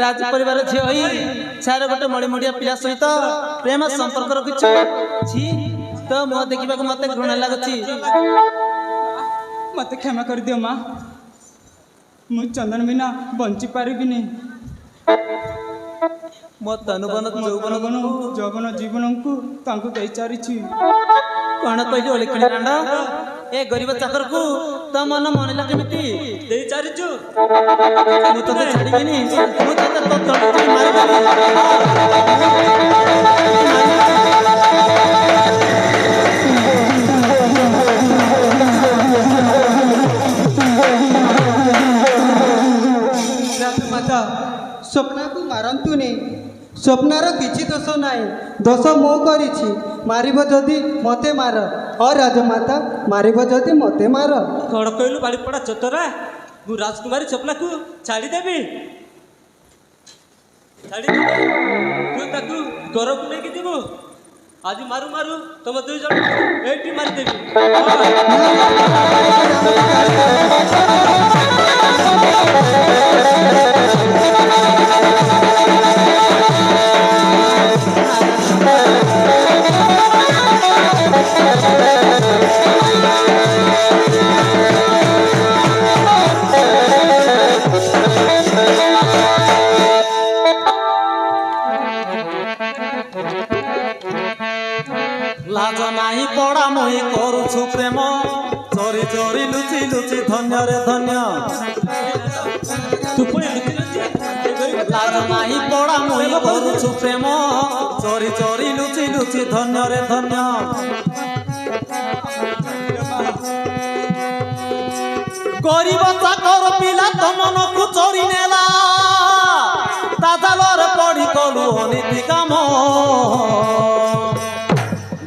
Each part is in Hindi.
राज परिवार झी होई छार गोटे मड़ीमड़िया पिला सहित प्रेम संपर्क रखिछु छी तो मुह देखा मत घृणा लगुच मत क्षमा कर दियो माँ मु चंदन बिना बंची पारिबिनी मो तनुबन जौवन जौवन जीवन को तांको दे चारिछि कौन कहली ओलिखणी कांड ए गरीब चाकर को तो मन मन केमिति दे चारिछु मु तो छाड़ीबिनी मु तो तोड़ी माता स्वप्ना को मारंतुनी स्वप्नार किछि दोष नाई दोष मो करिछि मारिब जदि मते मार और राजमाता मारिब जदि मते मार कौन कहलु बाड़ी पड़ा चतरा मु राजकुमारी स्वप्ना को छाड़ी देबी तू ताकू घर को लेके जीवु आज मारू मारू तुम दुई जन एटी मारी देबी लाज नाही पड़ा मुई करुछु प्रेम चोरी चोरी लुचि लुचि धन्य रे धन्य लाज नाही पड़ा मुई करुछु प्रेम चोरी चोरी लुचि लुचि धन्य रे धन्य गरीब चाकर पिला तो मन को चोरी नेला ताजालर पड़ी कलु अनीति काम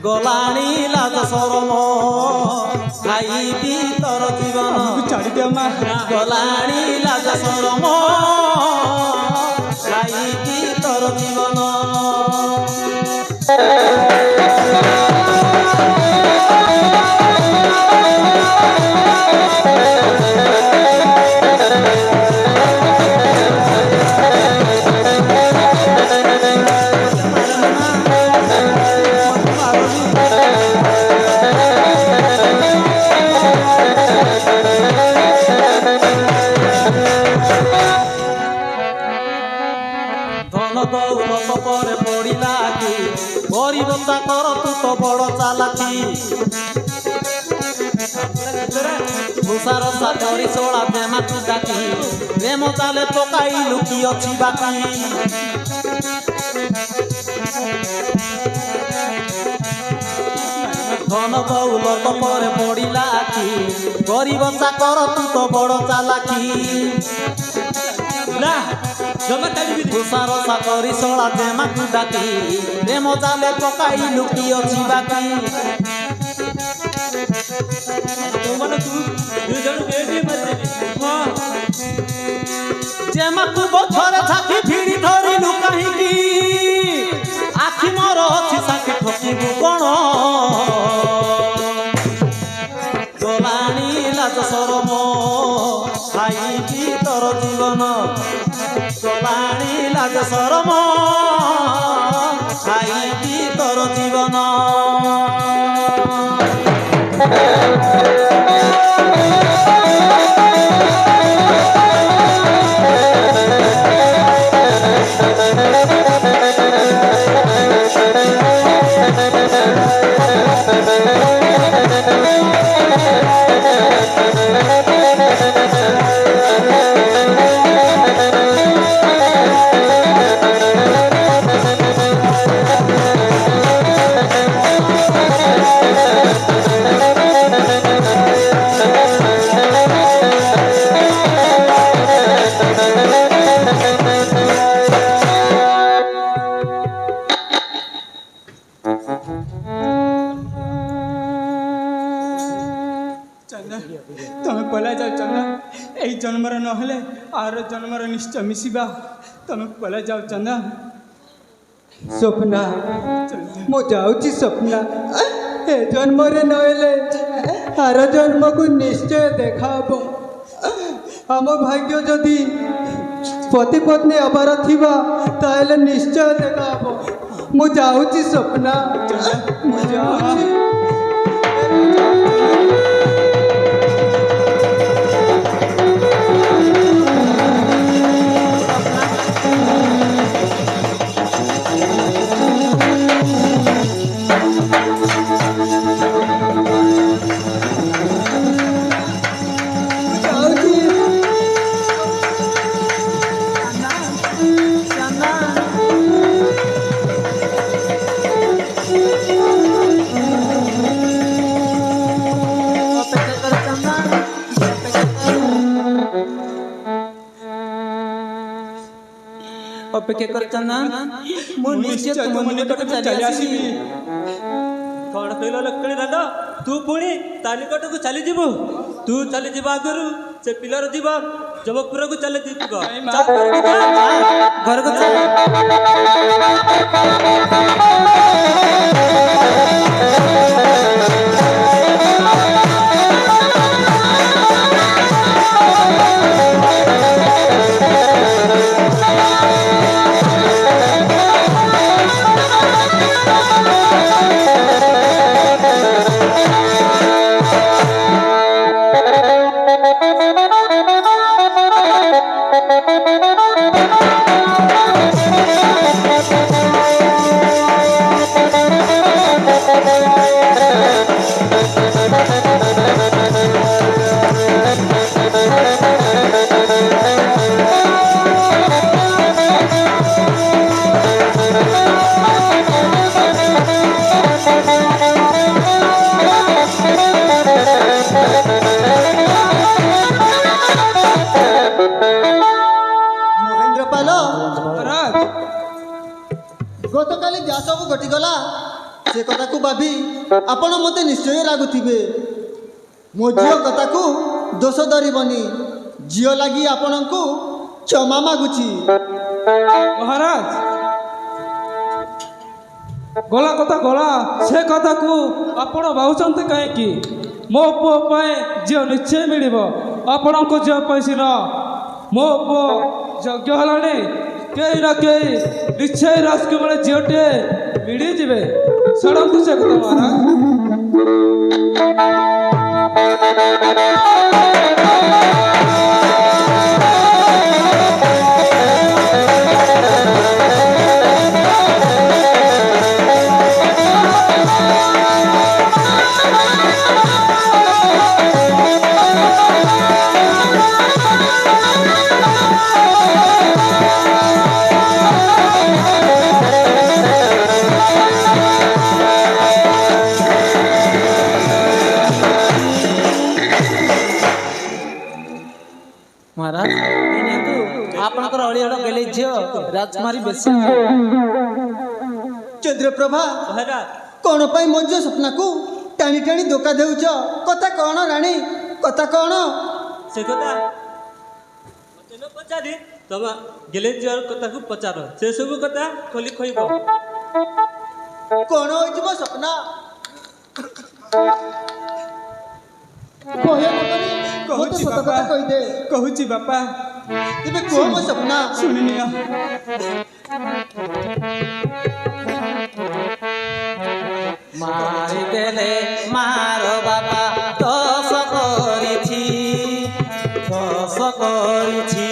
गलाणी लाज सरम खाइबी तोर जीवन छाड़ी दियो माँ गलाणी लाज सरम खाइबी तोर जीवन पर पड़ा कि गरीब चाकर तू तो बड़ चालाकी भूषार साथरी सोड़ा देमा तू डाकी प्रेम चाले पकाई लुकी अच्छी बाकी धन दौलत पर पड़ा कि गरीब चाकर तू तो बड़ चालाकी ना भूषार साकरी सोड़ा जेमा तू डाकी प्रेम जाले पकाई लुकी अच्छी बाकी जेमा तू बछरे छाकी भिड़ी धरी लुकाही आखि मोर अच्छी साखी ठकिबु कौन गलाणी लाज सरम खाइबी तोर जीवन गलाणी लाज सरम खाइबी तोर जीवन तुम्हें पला जाओ चंदा यही जन्मर नहले आर जन्मर निश्चय मिसिबा तुम्हें पला जाओ चंदा स्वप्ना मु जाऊँगी स्वप्ना ए जन्म नहले आर जन्म को निश्चय देखा आम भाग्य जदि ପତି ପତ୍ନୀ ହେବାର ଥିବା ତାହେଲେ ନିଶ୍ଚୟ ଦେଖା ହବ। ମୁଁ ଯାଉଛି ସ୍ୱପ୍ନା, ମୁଁ ଯାଉଛି। ଅପେକ୍ଷା କର ଚନ୍ଦନ, ମୁଁ ନିଶ୍ଚୟ ତୁମ ନିକଟକୁ ଚାଲି ଆସିବି। କଣ କହିଲ ଲକ୍ଷ୍ମୀ ରାଣ୍ଡ, ତୁ ପୁଣି ତା ନିକଟକୁ ଚାଲିଯିବୁ? ତୁ ଚାଲିଯିବା ଆଗରୁ ସେ ପିଲାର ଯିବ ଯମପୁରକୁ ଚାଲିଯିବ। ଘରକୁ ଚାଲ। ଗତକାଲି ଯାହା ସବୁ ଘଟିଗଲା ସେ କଥାକୁ ଭାବି ଆପଣ ମୋତେ ନିଶ୍ଚୟ ରାଗୁଥିବେ। ମୋ ଝିଅ କଥାକୁ ଦୋଷ ଧରିବନି। ଝିଅ ଲାଗି ଆପଣଙ୍କୁ କ୍ଷମା ମାଗୁଛି। ମହାରାଜ, ଗଲା କଥା ଗଲା, ସେ କଥାକୁ ଆପଣ ଭାବୁଛନ୍ତି କାହିଁକି? ମୋ ପୁଅ ପାଇଁ ଝିଅ ନିଶ୍ଚୟ ମିଳିବ। ଆପଣଙ୍କ ଝିଅ ପାଇଁ ସିନା ମୋ ପୁଅ ଯଜ୍ଞ ହେଲାଣି, କେହି ନା କେହି ନିଶ୍ଚୟ ରାଜକୁମାର ଝିଅଟିଏ ମିଳିଯିବେ। ଛାଡ଼ନ୍ତୁ ସେ କଥା ମହାରାଜ। ମହାରାଜ, ଆପଣଙ୍କର ଅଳିଆଡ଼ ଗେଲେଇ ଝିଅ ରାଜକୁମାରୀ ବେଶୀ। ଚନ୍ଦ୍ରପ୍ରଭା, କ'ଣ ପାଇଁ ମୋ ଝିଅ ସ୍ୱପ୍ନାକୁ ଟାଣି ଟାଣି ଧୋକା ଦେଉଛ? କଥା କ'ଣ ରାଣୀ, କଥା କ'ଣ? ସେ କଥା ମତେ ନ ପଚାରି ତମେ ଗେଲେ ଝିଅର କଥାକୁ ପଚାର। ସେ ସବୁ କଥା ଖୋଲି କହିବ। କ'ଣ ହୋଇଛି ମୋ ସ୍ୱପ୍ନା? କହିବା ନକରି ମୋତେ ସତ କଥା କହିଦେ। କହୁଛି ବାପା। ତେବେ କୁହ ମୋ ସ୍ୱପ୍ନା। ଶୁଣିନିଅ। ମାରିଦେଲେ ମାର ବାପା, ଦୋଷ କରିଛି, ଦୋଷ କରିଛି,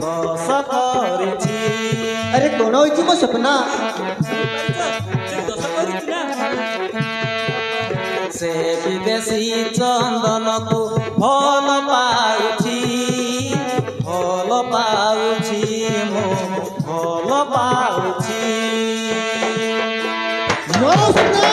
ଦୋଷ କରିଛି। ଆରେ କ'ଣ ହୋଇଛି ମୋ ସ୍ୱପ୍ନା? ସେ ଦୋଷ କରିଛି ନା? ସେ ବିଦେଶୀ ଚନ୍ଦନକୁ ଭଲ ପାଉଛି, ଭଲ ପାଉଛି, ମୁଁ ଭଲ ପାଉଛି। ମୋ ସ୍ୱପ୍ନା